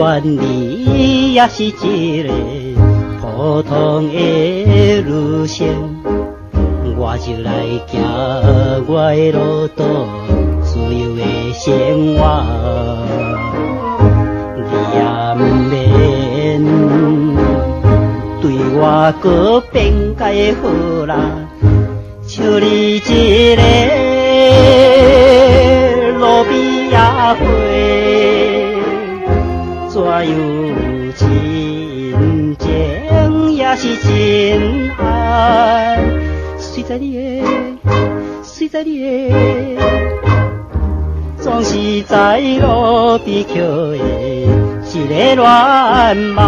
原你也是一个普通的女性，我就来行我的路途，自由的生活。你也不免对我搁变解好啦，像你一个路边野花，怎样真情也是真爱，随在你的，随在你的，总是在路边捡的一个恋梦。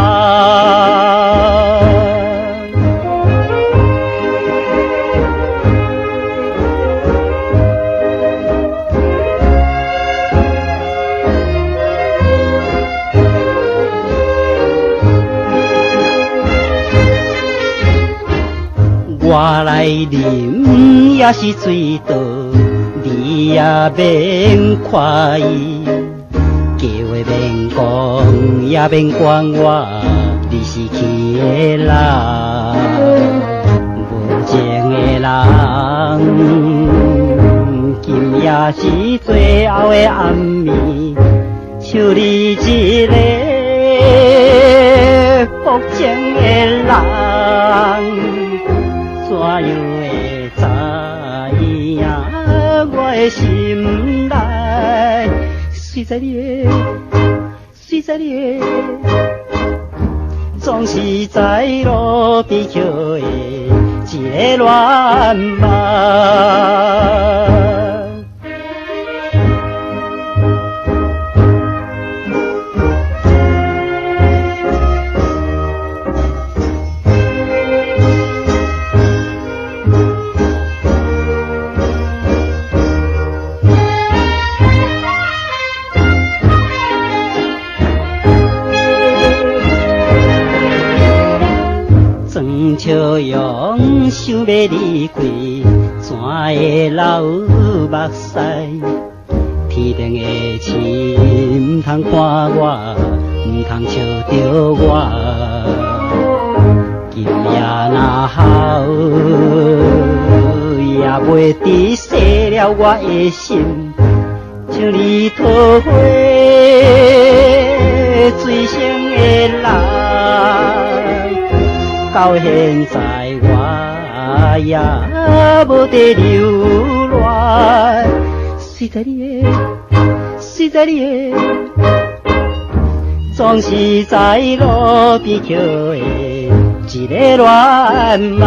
我来啉也是水倒，你也免看伊，叫话免讲，也免管我，你是去的人，无情的人，今夜是最后的暗暝，像你一个薄情的人。怎样会知影我的心内？随在你的，随在你的，总是在路边捡的一个恋梦。笑容想要离开，怎会流目屎？天顶的星，唔通看我，唔通笑着我。今夜若好，也袂知洗了我的心，像你桃花水性的人。到现在我也无得留恋，随在你的，随在你的，总是在路边捡的一个恋梦。